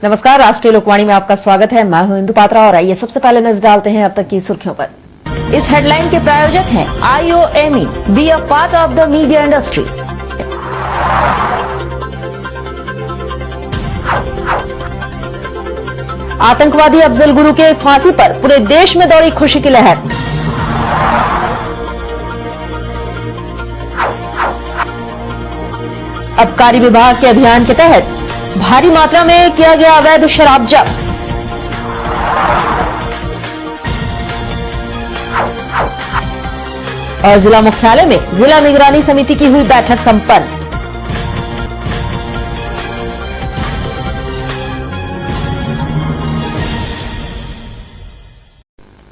नमस्कार, राष्ट्रीय लोकवाणी में आपका स्वागत है। मैं हूं इंदु पात्रा और आइए सबसे पहले नजर डालते हैं अब तक की सुर्खियों पर। इस हेडलाइन के प्रायोजक हैं IOME, be a part of the media industry. आतंकवादी अफजल गुरु के फांसी पर पूरे देश में दौड़ी खुशी की लहर। आबकारी विभाग के अभियान के तहत भारी मात्रा में किया गया अवैध शराब जब्त। और जिला मुख्यालय में जिला निगरानी समिति की हुई बैठक संपन्न।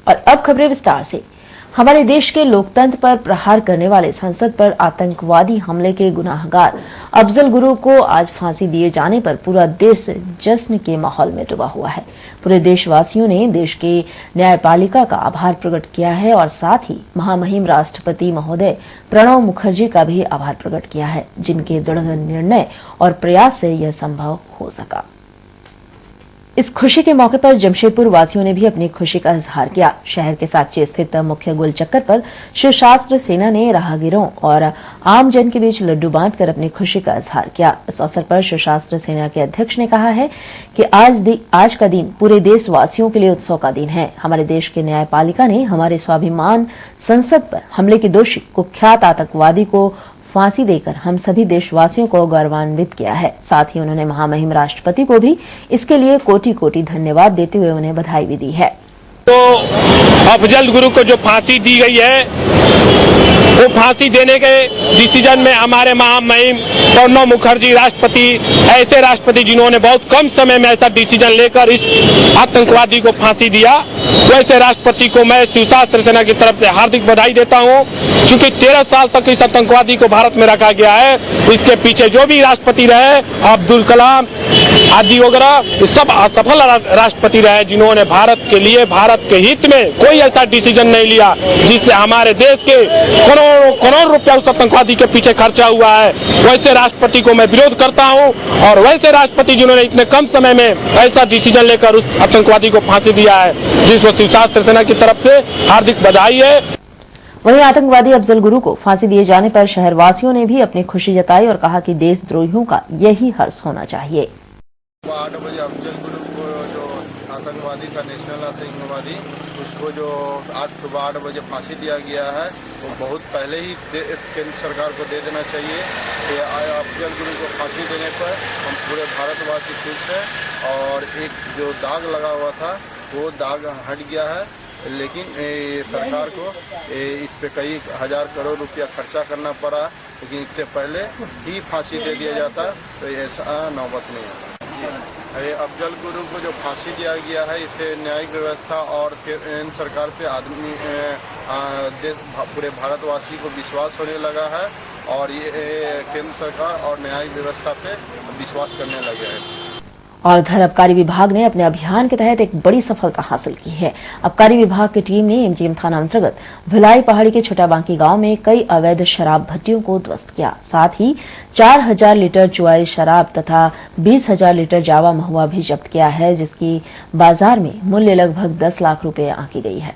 और अब खबरें विस्तार से। हमारे देश के लोकतंत्र पर प्रहार करने वाले संसद पर आतंकवादी हमले के गुनाहगार अफजल गुरु को आज फांसी दिए जाने पर पूरा देश जश्न के माहौल में डूबा हुआ है। पूरे देशवासियों ने देश के न्यायपालिका का आभार प्रकट किया है और साथ ही महामहिम राष्ट्रपति महोदय प्रणब मुखर्जी का भी आभार प्रकट किया है, जिनके दृढ़ निर्णय और प्रयास से यह संभव हो सका। इस खुशी के मौके पर जमशेदपुर वासियों ने भी अपनी खुशी का इजहार किया। शहर के साकची स्थित मुख्य गोल चक्कर पर शिवशास्त्र सेना ने राहगीरों और आमजन के बीच लड्डू बांटकर अपनी खुशी का इजहार किया। इस अवसर पर शिवशास्त्र सेना के अध्यक्ष ने कहा है कि आज का दिन पूरे देशवासियों के लिए उत्सव का दिन है। हमारे देश के न्यायपालिका ने हमारे स्वाभिमान संसद पर हमले के दोषी कुख्यात आतंकवादी को फांसी देकर हम सभी देशवासियों को गौरवान्वित किया है। साथ ही उन्होंने महामहिम राष्ट्रपति को भी इसके लिए कोटि कोटि धन्यवाद देते हुए उन्हें बधाई भी दी है। तो अफजल गुरु को जो फांसी दी गई है, वो फांसी देने के डिसीजन में हमारे महामहिम प्रणब मुखर्जी राष्ट्रपति, ऐसे राष्ट्रपति जिन्होंने बहुत कम समय में ऐसा डिसीजन लेकर इस आतंकवादी को फांसी दिया, वैसे राष्ट्रपति को मैं शिवशास्त्र सेना की तरफ से हार्दिक बधाई देता हूँ। क्योंकि 13 साल तक इस आतंकवादी को भारत में रखा गया है। इसके पीछे जो भी राष्ट्रपति रहे, अब्दुल कलाम आदि वगैरह, सब असफल राष्ट्रपति रहे, जिन्होंने भारत के लिए, भारत के हित में कोई ऐसा डिसीजन नहीं लिया जिससे हमारे देश के करोड़ रुपया उस आतंकवादी के पीछे खर्चा हुआ है। वैसे राष्ट्रपति को मैं विरोध करता हूं और वैसे राष्ट्रपति जिन्होंने इतने कम समय में ऐसा डिसीजन लेकर उस आतंकवादी को फांसी दिया है, जिसको शिवशास्त्र सेना की तरफ से हार्दिक बधाई है। वहीं आतंकवादी अफजल गुरु को फांसी दिए जाने पर शहरवासियों ने भी अपनी खुशी जताई और कहा कि देशद्रोहियों का यही हर्ष होना चाहिए। 8 बजे अफजल गुरु को जो आतंकवादी का नेशनल आतंकवादी, उसको जो सुबह 8 बजे फांसी दिया गया है, वो बहुत पहले ही केंद्र सरकार को दे देना चाहिए। अफजल गुरु को फांसी देने पर हम पूरे भारतवासी खुश हैं और एक जो दाग लगा हुआ था वो दाग हट गया है। लेकिन सरकार को इस पे कई हजार करोड़ रुपया खर्चा करना पड़ा, लेकिन इससे पहले ही फांसी दे दिया जाता तो ऐसा नौबत नहीं आता। अफजल गुरु को जो फांसी दिया गया है, इससे न्यायिक व्यवस्था और केंद्र सरकार पे पूरे भारतवासी को विश्वास होने लगा है और ये केंद्र सरकार और न्यायिक व्यवस्था पे विश्वास करने लगे हैं। और इधर आबकारी विभाग ने अपने अभियान के तहत एक बड़ी सफलता हासिल की है। आबकारी विभाग की टीम ने MGM थाना अंतर्गत भिलाई पहाड़ी के छोटा बांकी गांव में कई अवैध शराब भट्टियों को ध्वस्त किया। साथ ही 4000 लीटर चुआई शराब तथा 20,000 लीटर जावा महुआ भी जब्त किया है, जिसकी बाजार में मूल्य लगभग 10 लाख रुपए आंकी गई है।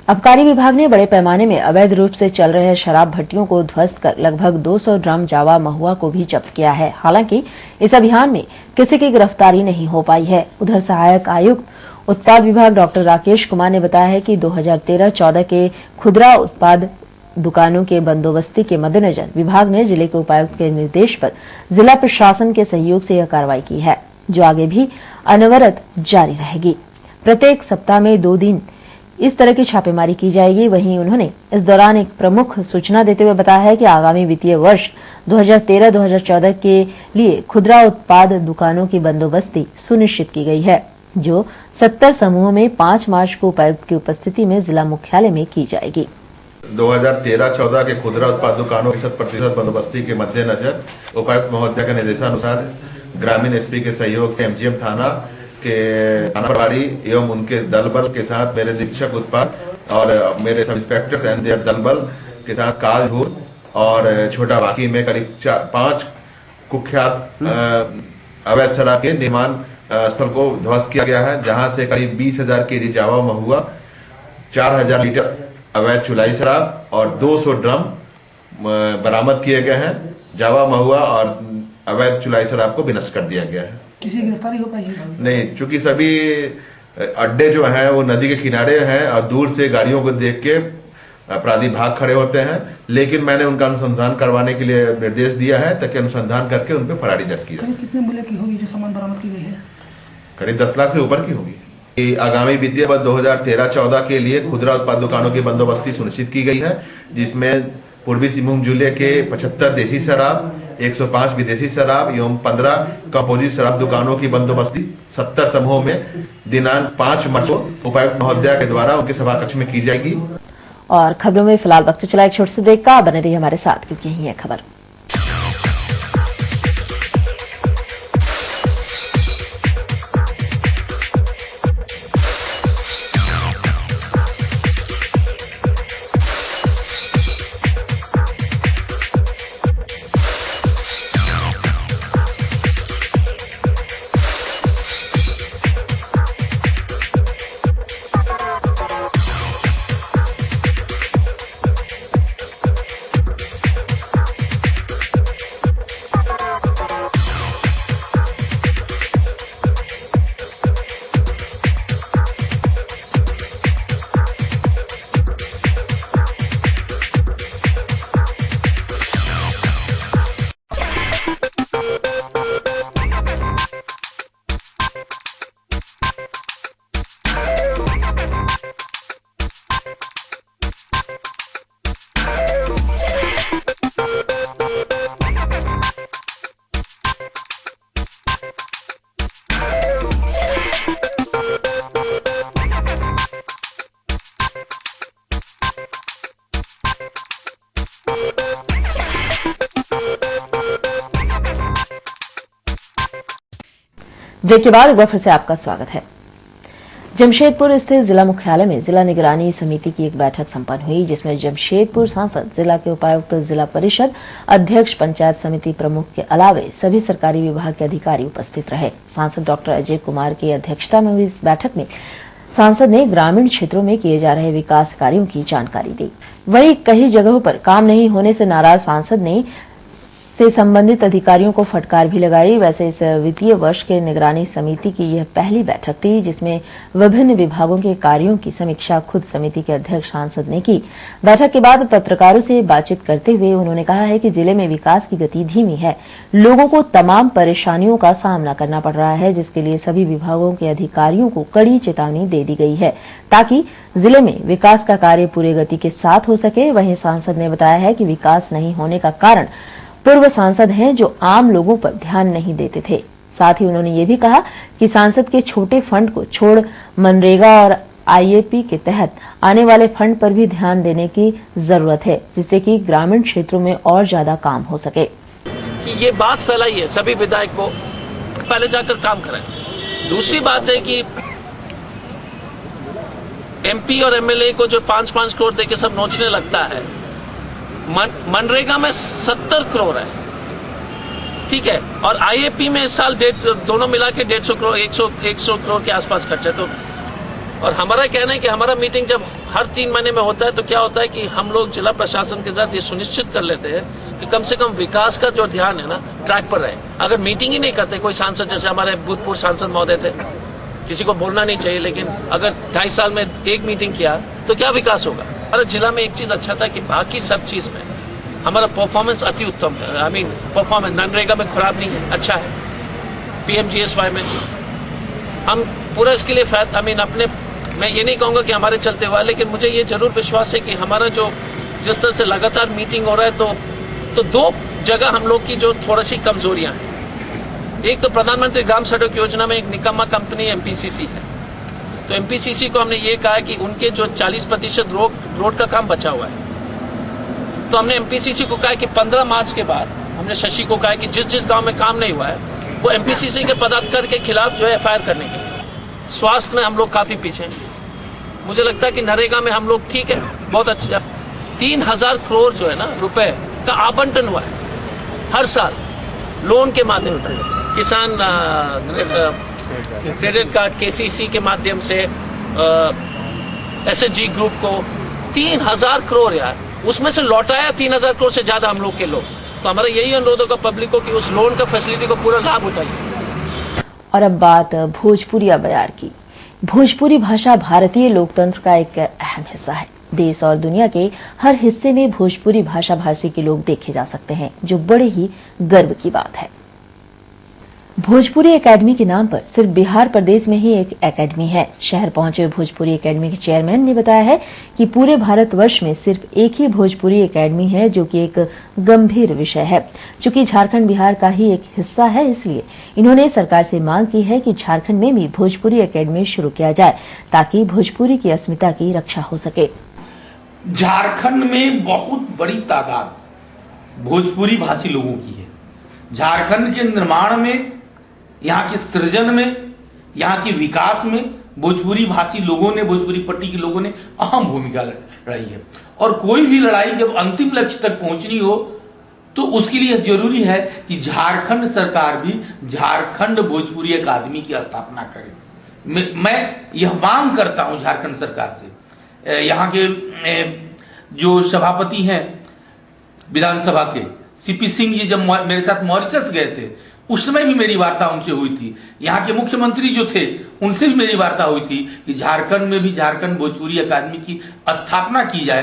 आबकारी विभाग ने बड़े पैमाने में अवैध रूप से चल रहे शराब भट्टियों को ध्वस्त कर लगभग 200 ड्रम जावा महुआ को भी जब्त किया है। हालांकि इस अभियान में किसी की गिरफ्तारी नहीं हो पाई है। उधर सहायक आयुक्त उत्पाद विभाग डॉक्टर राकेश कुमार ने बताया है कि 2013-14 के खुदरा उत्पाद दुकानों के बंदोबस्ती के मद्देनजर विभाग ने जिले के उपायुक्त के निर्देश पर जिला प्रशासन के सहयोग से यह कार्रवाई की है, जो आगे भी अनवरत जारी रहेगी। प्रत्येक सप्ताह में 2 दिन इस तरह की छापेमारी की जाएगी। वहीं उन्होंने इस दौरान एक प्रमुख सूचना देते हुए बताया है कि आगामी वित्तीय वर्ष 2013-2014 के लिए खुदरा उत्पाद दुकानों की बंदोबस्ती सुनिश्चित की गई है, जो 70 समूहों में 5 मार्च को उपायुक्त की उपस्थिति में जिला मुख्यालय में की जाएगी। 2013-14 के खुदरा उत्पाद दुकानों की 100% बंदोबस्ती के मद्देनजर उपायुक्त महोदय के निर्देशानुसार ग्रामीण SP के सहयोग से MGM थाना के थाना प्रभारी एवं उनके दल बल के साथ मेरे निरीक्षक उत्पाद और मेरे सब इंस्पेक्टर्स एंड देयर दल बल के साथ कालझूर और छोटा बाकी में करीब 5 कुख्यात अवैध शराब के निर्माण स्थल को ध्वस्त किया गया है, जहां से करीब 20,000 केजी जावा महुआ, 4,000 लीटर अवैध चुलाई शराब और 200 ड्रम बरामद किए गए हैं। जावा महुआ और अवैध चुलाई शराब को विनष्ट कर दिया गया है। किसी की गिरफ्तारी हो पाई है? नहीं, चूंकि सभी अड्डे जो हैं वो नदी के किनारे हैं और दूर से गाड़ियों को देख के अपराधी भाग खड़े होते हैं, लेकिन मैंने उनका अनुसंधान करवाने के लिए निर्देश दिया है ताकि अनुसंधान करके उन पर फरारी दर्ज की जा सके। कितने मूल्य की होगी जो सामान बरामद की गई है? करीब 10 लाख से ऊपर की होगी। आगामी वित्तीय वर्ष 2013-14 के लिए खुदरा उत्पाद दुकानों की बंदोबस्ती सुनिश्चित की गई है, जिसमें पूर्वी सिंहभूम जिले के 75 देसी शराब, 105 विदेशी शराब एवं 15 कंपोजिट शराब दुकानों की बंदोबस्ती 70 समूहों में दिनांक 5 मार्च को उपायुक्त महोदया के द्वारा उनके सभा कक्ष में की जाएगी। और खबरों में फिलहाल वक्त चला एक छोटे से ब्रेक का, बने रहिए हमारे साथ क्योंकि यही है खबर। ब्रेक के बाद एक बार फिर से आपका स्वागत है। जमशेदपुर स्थित जिला मुख्यालय में जिला निगरानी समिति की एक बैठक संपन्न हुई, जिसमें जमशेदपुर सांसद, जिला के उपायुक्त, जिला परिषद अध्यक्ष, पंचायत समिति प्रमुख के अलावे सभी सरकारी विभाग के अधिकारी उपस्थित रहे। सांसद डॉक्टर अजय कुमार की अध्यक्षता में हुई इस बैठक में सांसद ने ग्रामीण क्षेत्रों में किए जा रहे विकास कार्यों की जानकारी दी। वहीं कई जगहों पर काम नहीं होने से नाराज सांसद ने से संबंधित अधिकारियों को फटकार भी लगाई। वैसे इस वित्तीय वर्ष के निगरानी समिति की यह पहली बैठक थी जिसमें विभिन्न विभागों के कार्यों की समीक्षा खुद समिति के अध्यक्ष सांसद ने की। बैठक के बाद पत्रकारों से बातचीत करते हुए उन्होंने कहा है कि जिले में विकास की गति धीमी है, लोगों को तमाम परेशानियों का सामना करना पड़ रहा है, जिसके लिए सभी विभागों के अधिकारियों को कड़ी चेतावनी दे दी गई है ताकि जिले में विकास का कार्य पूरे गति के साथ हो सके। वहीं सांसद ने बताया है कि विकास नहीं होने का कारण पूर्व सांसद हैं जो आम लोगों पर ध्यान नहीं देते थे। साथ ही उन्होंने ये भी कहा कि सांसद के छोटे फंड को छोड़ मनरेगा और आईएपी के तहत आने वाले फंड पर भी ध्यान देने की जरूरत है, जिससे कि ग्रामीण क्षेत्रों में और ज्यादा काम हो सके। कि ये बात फैलाई है सभी विधायक को पहले जाकर काम करें। दूसरी बात है कि एमपी और एमएलए को जो 5-5 करोड़ देके सब नोचने लगता है, मनरेगा में 70 करोड़ है, ठीक है, और आईएपी में इस साल दोनों मिला के 150 करोड़ 100 करोड़ के आसपास खर्चा। तो और हमारा कहना है कि हमारा मीटिंग जब हर 3 महीने में होता है तो क्या होता है कि हम लोग जिला प्रशासन के साथ ये सुनिश्चित कर लेते हैं कि कम से कम विकास का जो ध्यान है ना ट्रैक पर रहे। अगर मीटिंग ही नहीं करते कोई सांसद, जैसे हमारे भूतपूर्व सांसद महोदय थे, किसी को बोलना नहीं चाहिए, लेकिन अगर 2.5 साल में एक मीटिंग किया तो क्या विकास होगा। हमारे जिला में एक चीज अच्छा था कि बाकी सब चीज में हमारा परफॉर्मेंस अति उत्तम है। परफॉर्मेंस मनरेगा में खराब नहीं है, अच्छा है। पीएमजीएसवाई में हम पूरा इसके लिए अपने, मैं ये नहीं कहूँगा कि हमारे चलते हुआ, लेकिन मुझे ये जरूर विश्वास है कि हमारा जो जिस तरह से लगातार मीटिंग हो रहा है तो 2 जगह हम लोग की जो थोड़ी सी कमजोरियां हैं। एक तो प्रधानमंत्री ग्राम सड़क योजना में एक निकम्मा कंपनी एमपीसीसी है, तो एमपीसीसी को हमने ये कहा कि उनके जो 40% रोड का काम बचा हुआ है, तो हमने एमपीसीसी को कहा कि 15 मार्च के बाद हमने शशि को कहा कि जिस गांव में काम नहीं हुआ है वो एमपीसीसी के पदाधिकारी के खिलाफ जो है एफआईआर करने के लिए। स्वास्थ्य में हम लोग काफी पीछे हैं। मुझे लगता है कि नरेगा में हम लोग ठीक है, बहुत अच्छा। 3000 करोड़ जो है ना रुपए का आवंटन हुआ है हर साल लोन के माध्यम से। किसान क्रेडिट कार्ड केसीसी के माध्यम से एसएचजी ग्रुप को 3000 करोड़ यार, उसमें से लौटाया 3000 करोड़ से ज्यादा हम लोग के लोग। तो हमारा यही अनुरोध होगा पब्लिक को कि उस लोन का फैसिलिटी को पूरा लाभ उठाइए। और अब बात भोजपुरिया बयार की। भोजपुरी भाषा भारतीय लोकतंत्र का एक अहम हिस्सा है। देश और दुनिया के हर हिस्से में भोजपुरी भाषा भाषी के लोग देखे जा सकते हैं, जो बड़े ही गर्व की बात है। भोजपुरी एकेडमी के नाम पर सिर्फ बिहार प्रदेश में ही एक एकेडमी है। शहर पहुंचे भोजपुरी एकेडमी के चेयरमैन ने बताया है कि पूरे भारतवर्ष में सिर्फ एक ही भोजपुरी एकेडमी है, जो कि एक गंभीर विषय है। चूंकि झारखंड बिहार का ही एक हिस्सा है, इसलिए इन्होंने सरकार से मांग की है कि झारखंड में भी भोजपुरी एकेडमी शुरू किया जाए, ताकि भोजपुरी की अस्मिता की रक्षा हो सके। झारखंड में बहुत बड़ी तादाद भोजपुरी भाषी लोगों की है। झारखंड के निर्माण में, यहाँ के सृजन में, यहाँ के विकास में भोजपुरी भाषी लोगों ने, भोजपुरी पट्टी के लोगों ने अहम भूमिका लड़ाई है। और कोई भी लड़ाई जब अंतिम लक्ष्य तक पहुंचनी हो तो उसके लिए जरूरी है कि झारखंड सरकार भी झारखंड भोजपुरी अकादमी की स्थापना करे। मैं यह मांग करता हूं झारखंड सरकार से। यहाँ के जो सभापति हैं विधानसभा के सीपी सिंह जी जब मेरे साथ मॉरिशस गए थे, उस समय भी मेरी वार्ता उनसे हुई थी। यहाँ के मुख्यमंत्री जो थे उनसे भी मेरी वार्ता हुई थी कि झारखंड में भी झारखंड भोजपुरी अकादमी की स्थापना की जाए,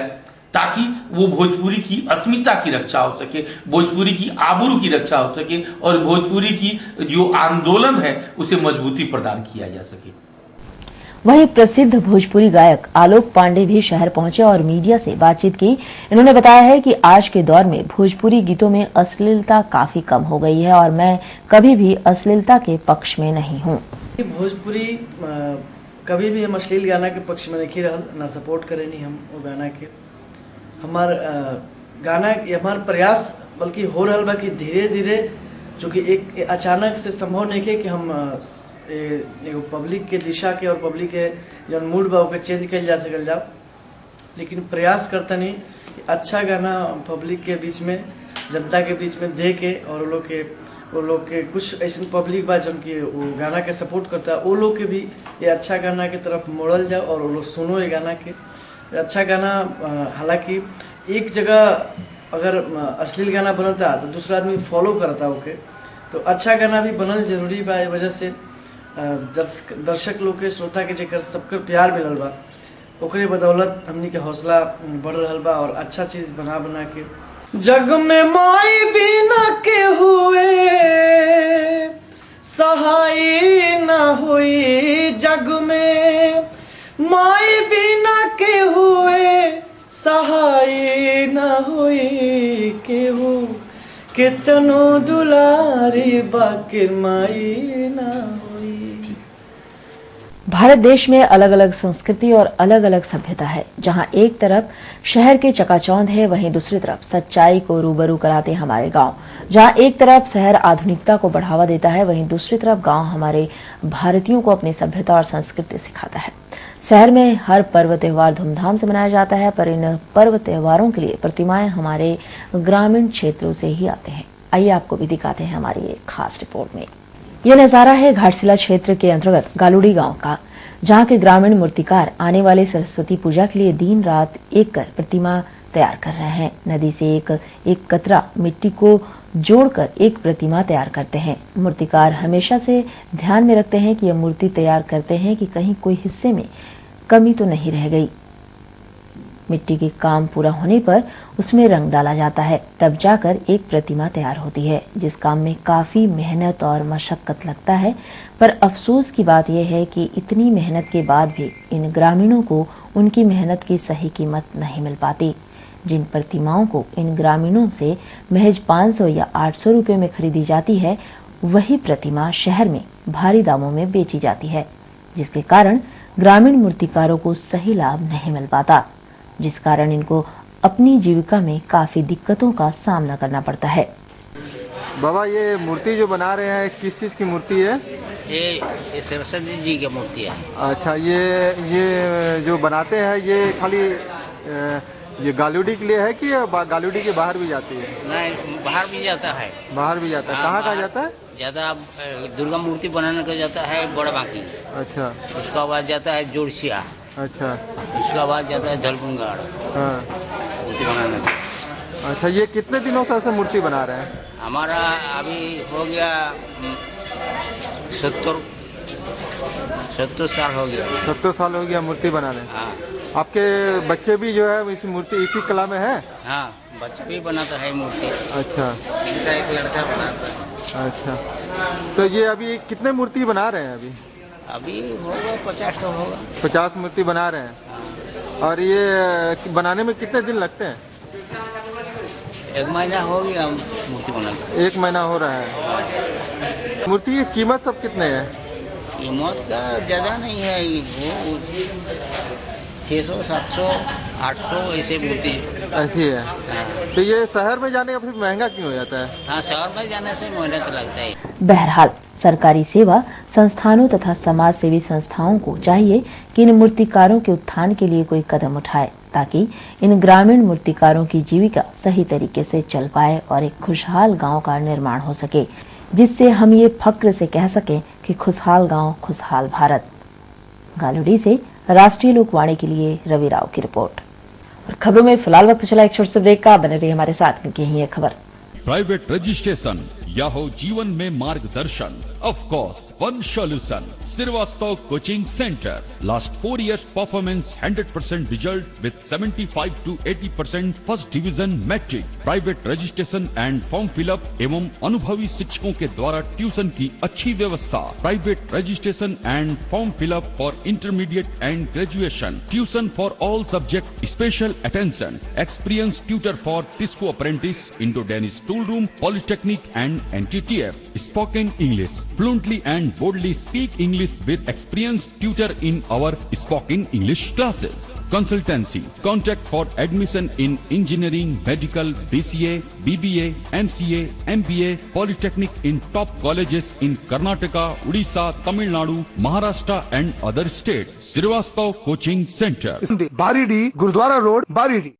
ताकि वो भोजपुरी की अस्मिता की रक्षा हो सके, भोजपुरी की आबरू की रक्षा हो सके और भोजपुरी की जो आंदोलन है उसे मजबूती प्रदान किया जा सके। वहीं प्रसिद्ध भोजपुरी गायक आलोक पांडे भी शहर पहुंचे और मीडिया से बातचीत की। इन्होंने बताया है कि आज के दौर में भोजपुरी गीतों में अश्लीलता काफी कम हो गई है और मैं कभी भी अश्लीलता के पक्ष में नहीं हूं। भोजपुरी कभी भी हम अश्लील गाना के पक्ष में नहीं रहल, ना सपोर्ट करे नहीं हम वो गाना के। हमार गाना हमार प्रयास बल्कि हो रहा बा कि धीरे धीरे, चूँकि एक अचानक से संभव नहीं है कि हम पब्लिक के दिशा के और पब्लिक के जो मूड बा ओके चेंज कल जा सकल जाओ, लेकिन प्रयास करता नहीं कि अच्छा गाना पब्लिक के बीच में, जनता के बीच में दे के, और वो लोग के कुछ ऐसे पब्लिक बा जन की वो गाना के सपोर्ट करता है, वो लोग के भी ये अच्छा गाना के तरफ मोड़ल जाओ और वो लोग सुनो ये गाना के अच्छा गाना। हालांकि एक जगह अगर अश्लील गाना बनता तो दूसरा आदमी फॉलो करता ओके, तो अच्छा गाना भी बनल जरूरी बा। ये वजह से दर्शक लोग के, श्रोता के जेकर सबकर प्यार मिलल बा, ओकरे बदौलत हमनी के हौसला बढ़ रहल बा और अच्छा चीज बना के। जग में माई बिना के हुए सहाय न हुई, जग में माई बिना के हुए सहाय न हुई, केहू कितनो दुलारी बाकिर माई न हुई। भारत देश में अलग अलग संस्कृति और अलग अलग सभ्यता है। जहां एक तरफ शहर के चकाचौंध है, वहीं दूसरी तरफ सच्चाई को रूबरू कराते हैं हमारे गांव। जहां एक तरफ शहर आधुनिकता को बढ़ावा देता है, वहीं दूसरी तरफ गांव हमारे भारतीयों को अपनी सभ्यता और संस्कृति सिखाता है। शहर में हर पर्व त्योहार धूमधाम से मनाया जाता है, पर इन पर्व त्योहारों के लिए प्रतिमाएं हमारे ग्रामीण क्षेत्रों से ही आते हैं। आइए आपको भी दिखाते हैं हमारी एक खास रिपोर्ट में। यह नजारा है घाटशिला क्षेत्र के अंतर्गत गालूड़ी गांव का, जहां के ग्रामीण मूर्तिकार आने वाले सरस्वती पूजा के लिए दिन रात एक कर प्रतिमा तैयार कर रहे हैं। नदी से एक कतरा मिट्टी को जोड़कर एक प्रतिमा तैयार करते हैं। मूर्तिकार हमेशा से ध्यान में रखते हैं कि यह मूर्ति तैयार करते हैं कि कहीं कोई हिस्से में कमी तो नहीं रह गई। मिट्टी के काम पूरा होने पर उसमें रंग डाला जाता है, तब जाकर एक प्रतिमा तैयार होती है, जिस काम में काफी मेहनत और मशक्कत लगता है। पर अफसोस की बात यह है कि इतनी मेहनत के बाद भी इन ग्रामीणों को उनकी मेहनत की सही कीमत नहीं मिल पाती। जिन प्रतिमाओं को इन ग्रामीणों से महज 500 या 800 रुपए में खरीदी जाती है, वही प्रतिमा शहर में भारी दामों में बेची जाती है, जिसके कारण ग्रामीण मूर्तिकारों को सही लाभ नहीं मिल पाता, जिस कारण इनको अपनी जीविका में काफी दिक्कतों का सामना करना पड़ता है। बाबा, ये मूर्ति जो बना रहे हैं किस चीज की मूर्ति है? ये सरस्वती जी की मूर्ति है। अच्छा, ये जो बनाते हैं ये खाली ये गालूडी के लिए है कि गालूडी के बाहर भी जाती है? नहीं, बाहर भी जाता है। बाहर भी जाता है। कहाँ जाता है? ज्यादा दुर्गा मूर्ति बनाने का जाता है बड़ा बांकी। अच्छा। उसका बाद जाता है जोड़सिया। अच्छा। उसका बाद जाता है धलकुंगाड़। हाँ। मूर्ति बनाने का। अच्छा, ये कितने दिनों से ऐसे मूर्ति बना रहे हैं? हमारा अभी हो गया 70 साल हो गया। 70 साल हो गया मूर्ति बनाने। हाँ। आपके बच्चे भी जो है इस मूर्ति इसी कला में है? हाँ, बच्चे भी बनाता है मूर्ति। अच्छा। एक लड़का बनाता है। अच्छा, तो ये अभी कितने मूर्ति बना रहे हैं? अभी होगा 50 तो होगा। 50 मूर्ति बना रहे हैं। हाँ। और ये बनाने में कितने दिन लगते हैं? 1 महीना हो गया मूर्ति बनाकर। 1 महीना हो रहा है। मूर्ति की कीमत सब कितने है? कीमत का ज़्यादा नहीं है, वो 600, 700, 800 ऐसे मूर्ति ऐसी है। हाँ। तो ये शहर में जाने का फिर महंगा क्यों हो जाता है? हाँ, शहर में जाने से महंगा तो लगता है। बहरहाल सरकारी सेवा संस्थानों तथा समाज सेवी संस्थाओं को चाहिए कि इन मूर्तिकारों के उत्थान के लिए कोई कदम उठाए ताकि इन ग्रामीण मूर्तिकारों की जीविका सही तरीके से चल पाए और एक खुशहाल गांव का निर्माण हो सके, जिससे हम ये फक्र से कह सकें कि खुशहाल गांव खुशहाल भारत। गालूडी से राष्ट्रीय लोकवाणी के लिए रवि राव की रिपोर्ट। और खबरों में फिलहाल वक्त चला एक छोटे से ब्रेक का, बने रहिए हमारे साथ क्योंकि यही है खबर। प्राइवेट रजिस्ट्रेशन या हो जीवन में मार्गदर्शन, of course one solution, Srivastava coaching centre. Last 4 years performance 100% result with 75 to 80% first division matric. Private registration and form fill up एवं अनुभवी शिक्षकों के द्वारा ट्यूशन की अच्छी व्यवस्था। Private registration and form fill up for intermediate and graduation. Tuition for all subject, special attention, experience tutor for TISCO apprentice, Indo Danish tool room, polytechnic and NTTF, spoken English, fluently and boldly speak English with experienced tutor in our spoken English classes. Consultancy, contact for admission in engineering, medical, BCA, BBA, MCA, MBA, Polytechnic in top colleges in Karnataka, Odisha, Tamil Nadu, Maharashtra and other states. Srivastav Coaching Center. Baridih, Gurudwara road, Baridih.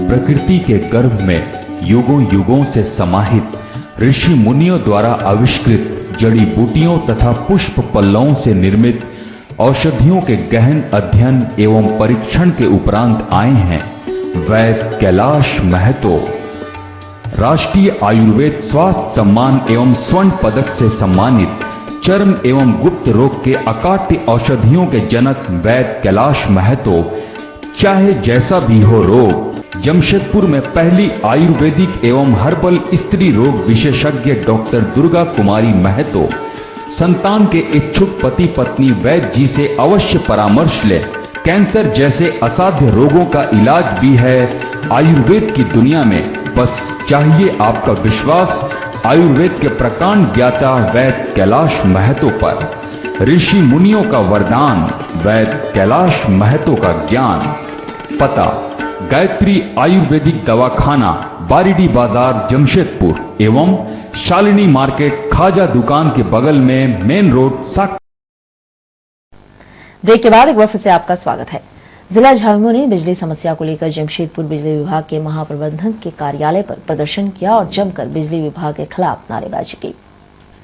प्रकृति के गर्भ में युगों युगों से समाहित ऋषि मुनियों द्वारा आविष्कृत जड़ी बूटियों तथा पुष्प पल्लवों से निर्मित औषधियों के गहन अध्ययन एवं परीक्षण के उपरांत आए हैं वैद्य कैलाश महतो। राष्ट्रीय आयुर्वेद स्वास्थ्य सम्मान एवं स्वर्ण पदक से सम्मानित चर्म एवं गुप्त रोग के अकाट्य औषधियों के जनक वैद्य कैलाश महतो, चाहे जैसा भी हो रोग, जमशेदपुर में पहली आयुर्वेदिक एवं हर्बल स्त्री रोग विशेषज्ञ डॉक्टर दुर्गा कुमारी महतो संतान के इच्छुक पति पत्नी वैद्य जी से अवश्य परामर्श ले। कैंसर जैसे असाध्य रोगों का इलाज भी है आयुर्वेद की दुनिया में, बस चाहिए आपका विश्वास आयुर्वेद के प्रकांड ज्ञाता वैद्य कैलाश महतो पर। ऋषि मुनियों का वरदान, वैद्य कैलाश महतो का ज्ञान। पता गायत्री आयुर्वेदिक दवाखाना, बारीडी बाजार, जमशेदपुर एवं शालिनी मार्केट खाजा दुकान के बगल में, मेन रोड साक। ब्रेक के बाद एक बार फिर से आपका स्वागत है। जिला झामुमो ने बिजली समस्या को लेकर जमशेदपुर बिजली विभाग के महाप्रबंधक के कार्यालय पर प्रदर्शन किया और जमकर बिजली विभाग के खिलाफ नारेबाजी की।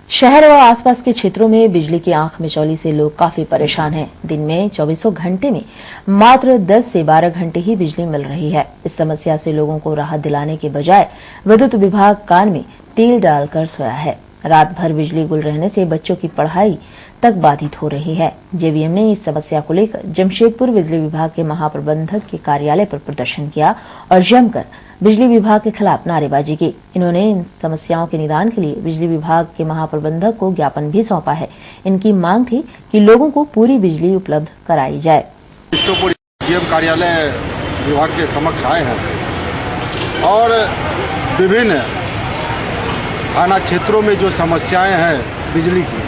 शहर व आसपास के क्षेत्रों में बिजली की आंख मिचौली से लोग काफी परेशान हैं। दिन में 24 घंटे में मात्र 10 से 12 घंटे ही बिजली मिल रही है। इस समस्या से लोगों को राहत दिलाने के बजाय विद्युत विभाग कान में तेल डालकर सोया है। रात भर बिजली गुल रहने से बच्चों की पढ़ाई तक बाधित हो रही है। जेवीएम ने इस समस्या को लेकर जमशेदपुर बिजली विभाग के महाप्रबंधक के कार्यालय पर प्रदर्शन किया और जमकर बिजली विभाग के खिलाफ नारेबाजी की। इन्होंने इन समस्याओं के निदान के लिए बिजली विभाग के महाप्रबंधक को ज्ञापन भी सौंपा है। इनकी मांग थी कि लोगों को पूरी बिजली उपलब्ध कराई जाए। जीएम कार्यालय विभाग के समक्ष आए हैं और विभिन्न थाना क्षेत्रों में जो समस्याएं हैं बिजली की,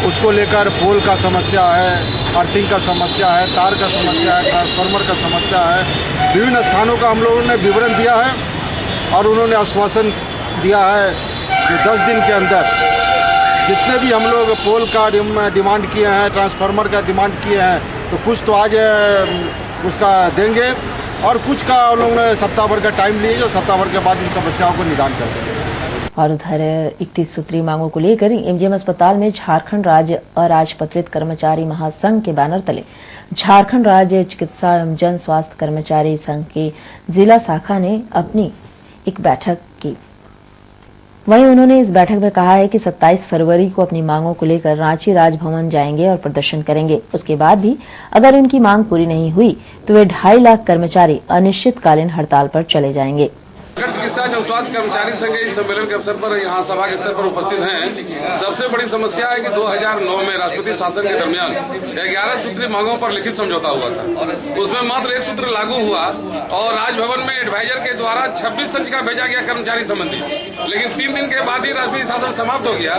उसको लेकर पोल का समस्या है, अर्थिंग का समस्या है, तार का समस्या है, ट्रांसफार्मर का समस्या है। विभिन्न स्थानों का हम लोगों ने विवरण दिया है और उन्होंने आश्वासन दिया है कि 10 दिन के अंदर जितने भी हम लोग पोल का डिमांड किए हैं, ट्रांसफार्मर का डिमांड किए हैं, तो कुछ तो आज उसका देंगे और कुछ का उन लोगों ने सप्ताह भर का टाइम लिए जो सप्ताह भर के बाद इन समस्याओं को निदान कर देंगे। और उधर 31 सूत्री मांगों को लेकर एमजीएम अस्पताल में झारखंड राज्य अराजपत्रित कर्मचारी महासंघ के बैनर तले झारखंड राज्य चिकित्सा एवं जन स्वास्थ्य कर्मचारी संघ की जिला शाखा ने अपनी एक बैठक की। वहीं उन्होंने इस बैठक में कहा है कि 27 फरवरी को अपनी मांगों को लेकर रांची राजभवन जाएंगे और प्रदर्शन करेंगे। उसके बाद भी अगर उनकी मांग पूरी नहीं हुई तो वे 2.5 लाख कर्मचारी अनिश्चितकालीन हड़ताल पर चले जाएंगे। चिकित्सा जन स्वास्थ्य कर्मचारी संघ इस सम्मेलन के अवसर पर यहाँ सभा के स्तर पर उपस्थित हैं। सबसे बड़ी समस्या है कि 2009 में राष्ट्रपति शासन के दरमियान 11 सूत्री मांगों पर लिखित समझौता हुआ था। उसमें मात्र एक सूत्र लागू हुआ और राजभवन में एडवाइजर के द्वारा 26 संचिका भेजा गया कर्मचारी संबंधी, लेकिन 3 दिन के बाद ही राष्ट्रपति शासन समाप्त हो गया।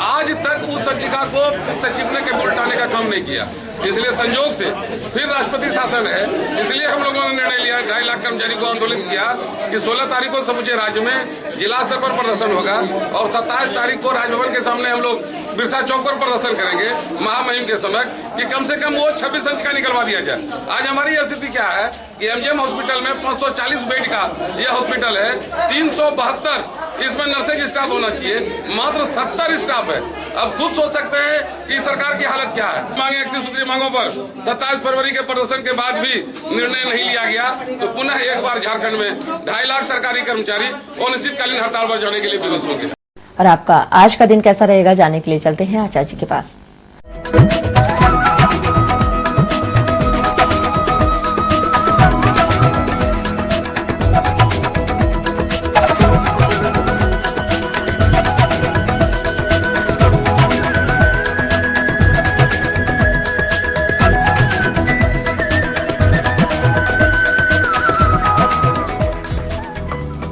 आज तक उस संचिका को सचिव ने केवल उठाने का काम नहीं किया। इसलिए संयोग से फिर राष्ट्रपति शासन है, इसलिए हम लोगों ने निर्णय लिया 2.5 लाख कर्मचारी को आंदोलित किया कि 16 तारीख को समूचे राज्य में जिला स्तर पर प्रदर्शन होगा और 27 तारीख को राजभवन के सामने हम लोग बिरसा चौक पर प्रदर्शन करेंगे महामहिम के समय कि कम से कम वो 26 संचिका निकलवा दिया जाए। आज हमारी स्थिति क्या है कि एमजीएम हॉस्पिटल में 540 बेड का यह हॉस्पिटल है, 372 इसमें नर्सिंग स्टाफ होना चाहिए, मात्र 70 स्टाफ है। अब खुद सोच सकते हैं कि सरकार की हालत क्या है। मांगे 31 सूत्री मांगों पर 27 फरवरी के प्रदर्शन के बाद भी निर्णय नहीं लिया गया तो पुनः एक बार झारखंड में 2.5 लाख सरकारी कर्मचारी अनिश्चितकालीन हड़ताल पर जाने के लिए विवश होंगे। और आपका आज का दिन कैसा रहेगा जानने के लिए चलते हैं आचार्य जी के पास।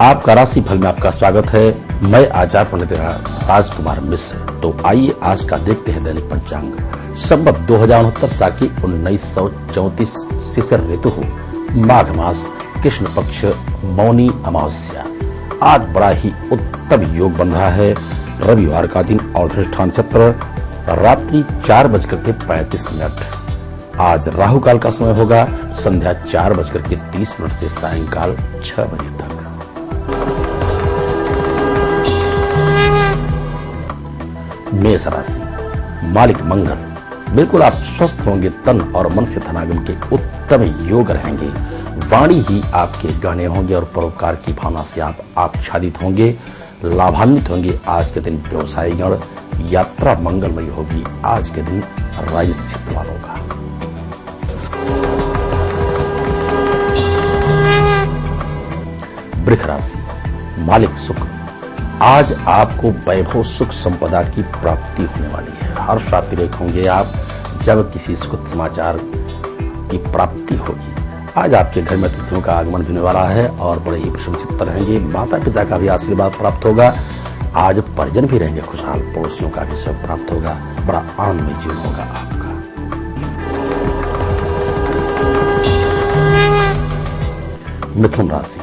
आपका राशि फल में आपका स्वागत है। मैं आचार्य पंडित राजकुमार मिश्र। तो आइए आज का देखते हैं दैनिक पंचांग। संवत 2069 साकी 1934 शिशिर ऋतु हो, माघ मास, कृष्ण पक्ष, मौनी अमावस्या। आज बड़ा ही उत्तम योग बन रहा है। रविवार का दिन और धनिष्ठा नक्षत्र रात्रि 4:35। आज राहु काल का समय होगा संध्या 4:30 से सायंकाल 6 बजे तक। मेष राशि, मालिक मंगल। बिल्कुल आप स्वस्थ होंगे, तन और मन से धनागम के उत्तम योग रहेंगे। वाणी ही आपके गाने होंगे और परोपकार की भावना से आप आच्छादित होंगे, लाभान्वित होंगे। आज के दिन व्यवसायीगण, यात्रा मंगलमयी होगी। आज के दिन राजनीति क्षेत्र वालों का। वृष राशि, मालिक शुक्र। आज आपको वैभव सुख संपदा की प्राप्ति होने वाली है। हर्षातिरेक होंगे आप जब किसी सुखद समाचार की प्राप्ति होगी। आज आपके घर में अतिथियों का आगमन होने वाला है और बड़े ही प्रसन्नचित्त रहेंगे। माता पिता का भी आशीर्वाद प्राप्त होगा। आज परिजन भी रहेंगे खुशहाल, पड़ोसियों का भी सब प्राप्त होगा। बड़ा आनंदमय जीवन होगा आपका। मिथुन राशि,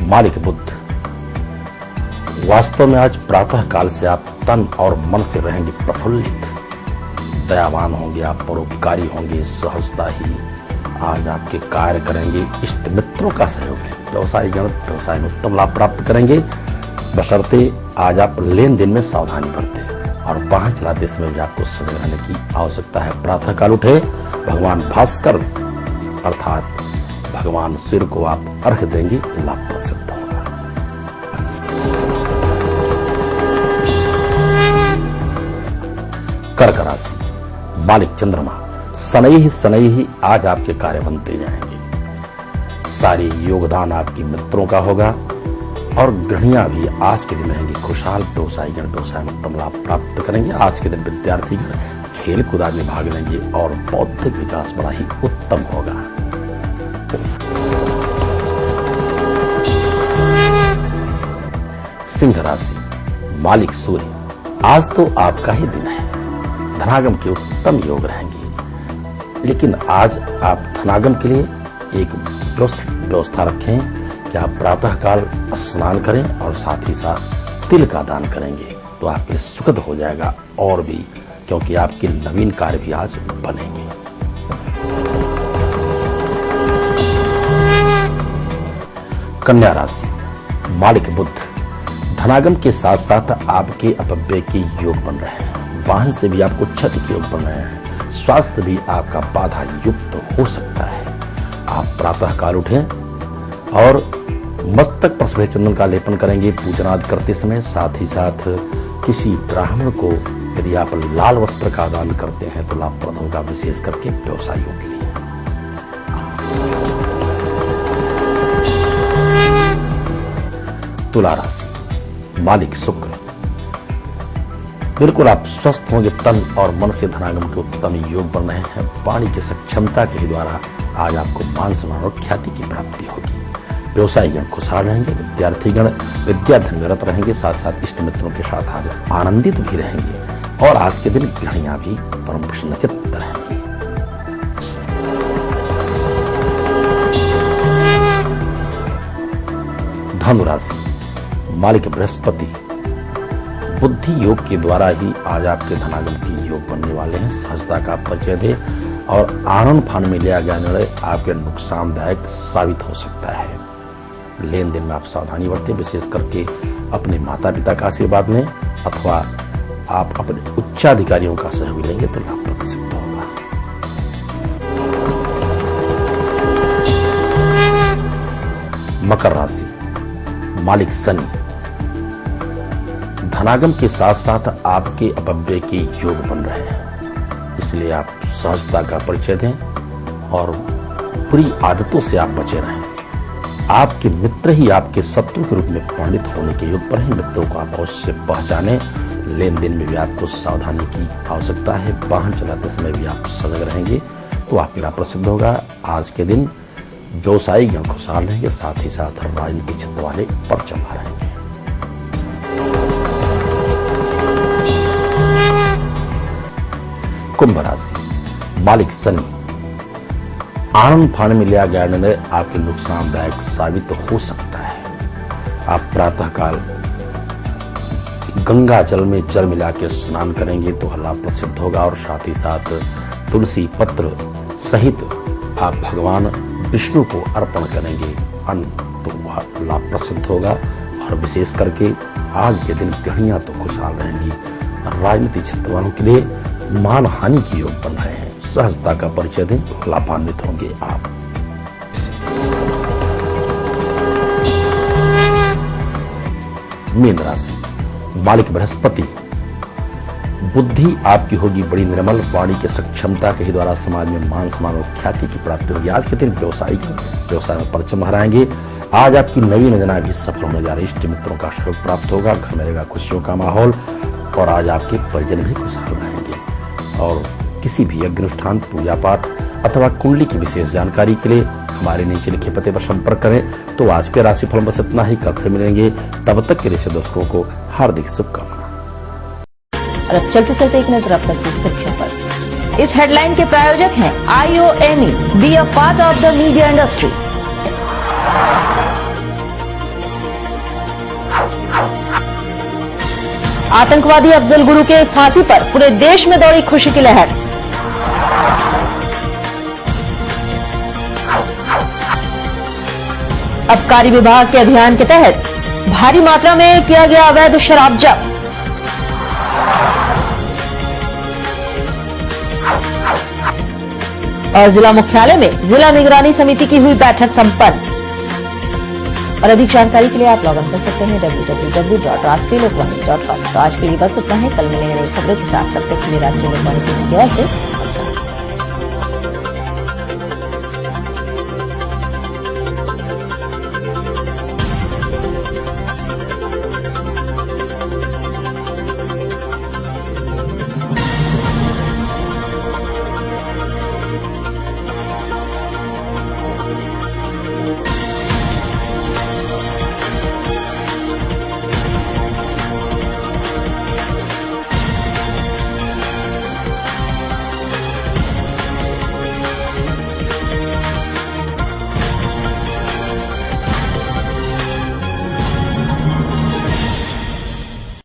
मालिक बुध। वास्तव में आज प्रातः काल से आप तन और मन से रहेंगे प्रफुल्लित, दयावान होंगे आप, परोपकारी होंगे, सहजता ही आज आपके कार्य करेंगे। इष्ट मित्रों का सहयोग लें। व्यवसायीगण व्यवसाय में उत्तम लाभ प्राप्त करेंगे, बशर्ते आज आप लेन देन में सावधानी बरतें और वाहन चलाते समय भी आपको सजग रहने की आवश्यकता है। प्रातः काल उठे, भगवान भास्कर अर्थात भगवान सूर्य को आप अर्घ्य देंगे, लाभप्रद सिद्ध होगा। कर्क राशि, मालिक चंद्रमा। शनैः ही आज आपके कार्य बनते जाएंगे। सारी योगदान आपकी मित्रों का होगा और गृहिणियां भी आज के दिन रहेंगी खुशहाल। व्यवसायीगण व्यवसाय में उत्तम लाभ प्राप्त करेंगे। आज के दिन विद्यार्थीगण खेल कूद में भाग लेंगे और बौद्धिक विकास बड़ा ही उत्तम होगा। सिंह राशि, मालिक सूर्य। आज तो आपका ही दिन है। धनागम के उत्तम योग रहेंगे, लेकिन आज आप धनागम के लिए एक व्यवस्थित व्यवस्था रखें कि आप प्रातः काल स्नान करें और साथ ही साथ तिल का दान करेंगे तो आपके लिए सुखद हो जाएगा और भी, क्योंकि आपके नवीन कार्य भी आज बनेंगे। कन्या राशि, मालिक बुध, धनागम के साथ साथ आपके अपव्यय के योग बन रहे हैं। वाहन से भी आपको क्षति के योग बन रहे हैं। स्वास्थ्य भी आपका बाधा युक्त हो सकता है। आप प्रातः काल उठें और मस्तक पर सफेद चंदन का लेपन करेंगे पूजनादि करते समय। साथ ही साथ किसी ब्राह्मण को यदि आप लाल वस्त्र का दान करते हैं तो लाभप्रद होगा, विशेष करके व्यवसायियों के लिए। तुला राशि, मालिक शुक्र, बिल्कुल आप स्वस्थ होंगे। तन और मन से धनागम के उत्तम योग बन रहे हैं। वाणी की सक्षमता के द्वारा आज आपको मान सम्मान और ख्याति की प्राप्ति होगी। व्यवसायीगण खुशहाल रहेंगे। विद्यार्थीगण विद्याध्ययन में रत रहेंगे। साथ साथ इष्ट मित्रों के साथ आज आनंदित भी रहेंगे और आज के दिन गृहिणियां भी परम प्रसन्नचित्त रहेंगी। धनु राशि, मालिक बृहस्पति, बुद्धि योग के द्वारा ही आज आपके धनागम के योग बनने वाले हैं। सहजता का परिचय दे और आनंद फान में लिया गया निर्णय आपके नुकसानदायक साबित हो सकता है। लेन देन में आप सावधानी बरतें, विशेष करके अपने माता पिता का आशीर्वाद लें अथवा आप अपने उच्चाधिकारियों का सहयोग लेंगे तो लाभप्रद सिद्ध होगा। मकर राशि, मालिक शनि, धनागम के साथ साथ आपके अपव्यय के योग बन रहे हैं। इसलिए आप सहजता का परिचय दें और बुरी आदतों से आप बचे रहें। आपके मित्र ही आपके शत्रु के रूप में परिणित होने के योग पर हैं। मित्रों को आप अवश्य पहचानें। लेन देन में भी आपको सावधानी की आवश्यकता है। वाहन चलाते समय भी आप सजग रहेंगे तो आपके लाभ प्रसिद्ध होगा। आज के दिन व्यवसायिक खुशहाल रहेंगे। साथ ही साथ राजनीतिक क्षेत्र वाले परचम रहेंगे। कुंभ राशि, मालिक शनि, आनंद फान में लिया गया निर्णय आपके नुकसानदायक साबित हो सकता है। आप प्रातःकाल गंगा जल में जल मिला के स्नान करेंगे तो लाभ प्रसिद्ध होगा और साथ ही साथ तुलसी पत्र सहित आप भगवान विष्णु को अर्पण करेंगे अन्न तो वह लाभ प्रसिद्ध होगा। और विशेष करके आज के दिन गृहिणियां तो खुशहाल रहेंगी। राजनीतिक क्षेत्र वालों के लिए मान हानि के योग बन रहे हैं। सहजता का परिचय दें, लाभान्वित होंगे आप। मीन राशि, मालिक बृहस्पति, बुद्धि आपकी होगी बड़ी निर्मल। वाणी की सक्षमता के द्वारा समाज में मान सम्मान और ख्याति की प्राप्ति होगी। आज के दिन व्यवसाय में परचम लहराएंगे। आज आपकी नवीन योजना भी सफल होने जा रही। इष्ट मित्रों का सहयोग प्राप्त होगा। घर में रहेगा खुशियों का माहौल और आज आपके परिजन भी खुशहाल रहेंगे। और किसी भी यज्ञ अनुष्ठान, पूजा पाठ अथवा कुंडली की विशेष जानकारी के लिए हमारे नीचे लिखे पते पर संपर्क करें। तो आज के राशिफल बस इतना ही। कल फिर मिलेंगे, तब तक के लिए दर्शकों को हार्दिक शुभकामनाएं। और अब चलते चलते एक नजर अब तक की सुर्खियों पर। इस हेडलाइन के प्रायोजक हैं IOME, be a part of the media industry. आतंकवादी अफजल गुरु के फांसी पर पूरे देश में दौड़ी खुशी की लहर। आबकारी विभाग के अभियान के तहत भारी मात्रा में किया गया अवैध शराब जब्त। और जिला मुख्यालय में जिला निगरानी समिति की हुई बैठक संपन्न। और अधिक जानकारी के लिए आप लॉग इन कर सकते हैं www.rashtriyalokvani.com। तो आज के लिए बस इतना है। कल मिलेंगे नई खबरों के साथ। तब तक के लिए राष्ट्रीय लोकवाणी की